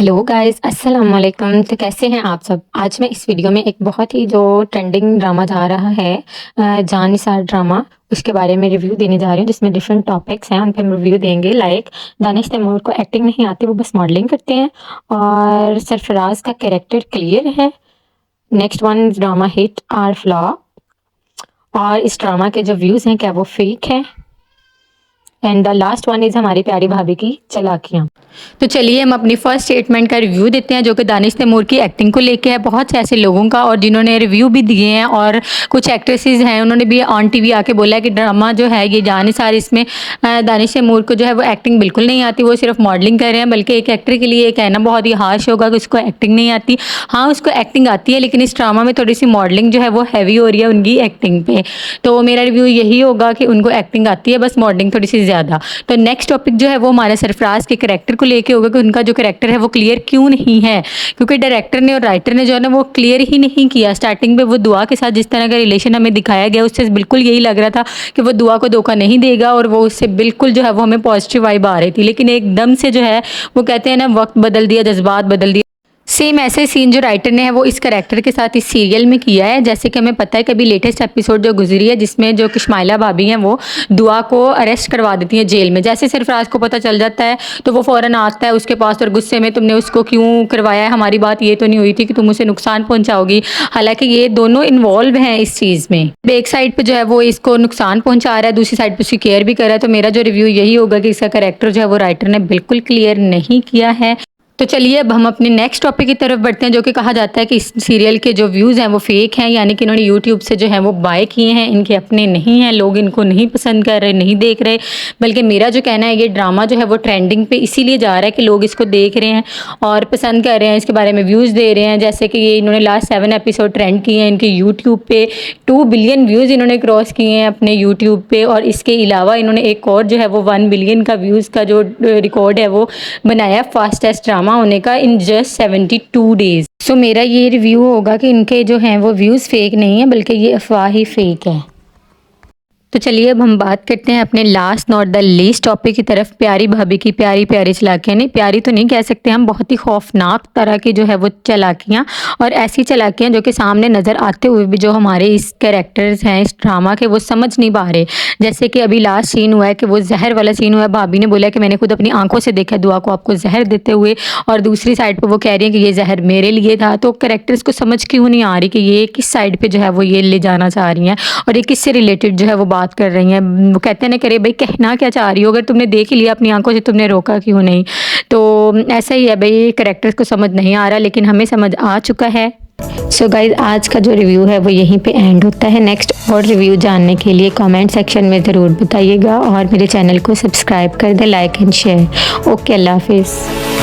Hello guys, अस्सलाम वालेकुम। तो कैसे हैं आप सब। आज मैं इस वीडियो में एक बहुत ही जो ट्रेंडिंग ड्रामा जा रहा है, जान निसार ड्रामा, उसके बारे में रिव्यू देने जा रही हूँ, जिसमें डिफरेंट टॉपिक्स हैं, उन पर हम रिव्यू देंगे। लाइक दानिश तैमूर को एक्टिंग नहीं आती, वो बस मॉडलिंग करते हैं। और सरफराज का कैरेक्टर क्लियर है। Next one drama hit or flop. और इस ड्रामा के जो व्यूज़ हैं, क्या वो फेक हैं। And the last one is हमारी प्यारी भाभी की चालाकियाँ। तो चलिए हम अपनी फर्स्ट स्टेटमेंट का रिव्यू देते हैं, जो कि दानिश तैमूर की एक्टिंग को लेके है। बहुत से ऐसे लोगों का और जिन्होंने रिव्यू भी दिए हैं, और कुछ एक्ट्रेसेस हैं, उन्होंने भी ऑन टीवी आके बोला है कि ड्रामा जो है ये जान निसार, इसमें दानिश तैमूर को जो है वो एक्टिंग बिल्कुल नहीं आती, वो सिर्फ मॉडलिंग कर रहे हैं। बल्कि एक एक्टर के लिए ये कहना बहुत ही हार्श होगा कि उसको एक्टिंग नहीं आती। हाँ, उसको एक्टिंग आती है, लेकिन इस ड्रामा में थोड़ी सी मॉडलिंग जो है वो हैवी हो रही है उनकी एक्टिंग पे। तो मेरा रिव्यू यही होगा कि उनको एक्टिंग आती है, बस मॉडलिंग थोड़ी सी ज़्यादा। तो नेक्स्ट टॉपिक जो है वो हमारे सरफराज के कैरेक्टर को लेके होगा कि उनका जो कैरेक्टर है वो क्लियर क्यों नहीं है। क्योंकि डायरेक्टर ने और राइटर ने जो है ना वो क्लियर ही नहीं किया। स्टार्टिंग में वो दुआ के साथ जिस तरह का रिलेशन हमें दिखाया गया, उससे बिल्कुल यही लग रहा था कि वो दुआ को धोखा नहीं देगा, और वो उससे बिल्कुल जो है वो हमें पॉजिटिव वाइब आ रही थी। लेकिन एकदम से जो है वो कहते हैं ना, वक्त बदल दिया, जज्बात बदल दिया। सेम ऐसे सीन जो राइटर ने है वो इस कैरेक्टर के साथ इस सीरियल में किया है। जैसे कि हमें पता है कि अभी लेटेस्ट एपिसोड जो गुजरी है, जिसमें जो कश्माइला भाभी हैं वो दुआ को अरेस्ट करवा देती हैं जेल में। जैसे सरफराज को पता चल जाता है तो वो फ़ौरन आता है उसके पास और गुस्से में, तुमने उसको क्यों करवाया है, हमारी बात ये तो नहीं हुई थी कि तुम उसे नुकसान पहुंचाओगी। हालांकि ये दोनों इन्वॉल्व हैं इस चीज़ में। एक साइड पर जो है वो इसको नुकसान पहुंचा रहा है, दूसरी साइड पर उसकी केयर भी कर रहा है। तो मेरा जो रिव्यू यही होगा कि इसका कैरेक्टर जो है वो राइटर ने बिल्कुल क्लियर नहीं किया है। तो चलिए अब हम अपने नेक्स्ट टॉपिक की तरफ बढ़ते हैं, जो कि कहा जाता है कि इस सीरियल के जो व्यूज़ हैं वो फेक हैं, यानी कि इन्होंने यूट्यूब से जो है वो बाय किए हैं, इनके अपने नहीं हैं, लोग इनको नहीं पसंद कर रहे, नहीं देख रहे। बल्कि मेरा जो कहना है, ये ड्रामा जो है वो ट्रेंडिंग पे इसीलिए जा रहा है कि लोग इसको देख रहे हैं और पसंद कर रहे हैं, इसके बारे में व्यूज़ दे रहे हैं। जैसे कि ये इन्होंने लास्ट 7 एपिसोड ट्रेंड किए हैं इनके यूट्यूब पे, 2 बिलियन व्यूज़ इन्होंने क्रॉस किए हैं अपने यूट्यूब पे। और इसके अलावा इन्होंने एक और जो है वो 1 बिलियन का व्यूज़ का जो रिकॉर्ड है वो बनाया, फास्टेस्ट ड्रामा होने का इन जस्ट 72 डेज। सो मेरा ये रिव्यू होगा कि इनके जो हैं वो व्यूज़ फेक नहीं है, बल्कि ये अफवाह ही फेक है। तो चलिए अब हम बात करते हैं अपने last not the least topic की तरफ, प्यारी भाभी की प्यारी प्यारी चालाकियाँ। नहीं, प्यारी तो नहीं कह सकते हम, बहुत ही खौफनाक तरह की जो है वो चालाकियाँ, और ऐसी चालाकियाँ जो कि सामने नज़र आते हुए भी जो हमारे इस कैरेक्टर्स हैं इस ड्रामा के, वो समझ नहीं पा रहे। जैसे कि अभी लास्ट सीन हुआ है कि वो जहर वाला सीन हुआ है। भाभी ने बोला कि मैंने खुद अपनी आंखों से देखा दुआ को आपको जहर देते हुए, और दूसरी साइड पर वो कह रही है कि ये जहर मेरे लिए था। तो कैरेक्टर्स को समझ क्यों नहीं आ रही कि ये किस साइड पर जो है वो ये ले जाना चाह रही हैं, और ये किससे रिलेटेड जो है वो बात कर रही हैं। वो कहते हैं ना, करे भाई कहना क्या चाह रही हो, अगर तुमने देख लिया अपनी आंखों से, तुमने रोका क्यों नहीं। तो ऐसा ही है भाई, कैरेक्टर्स को समझ नहीं आ रहा, लेकिन हमें समझ आ चुका है। सो गाइज, आज का जो रिव्यू है वो यहीं पे एंड होता है। नेक्स्ट और रिव्यू जानने के लिए कमेंट सेक्शन में ज़रूर बताइएगा, और मेरे चैनल को सब्सक्राइब कर दें, लाइक एंड शेयर। ओके, अल्लाह हाफिज़।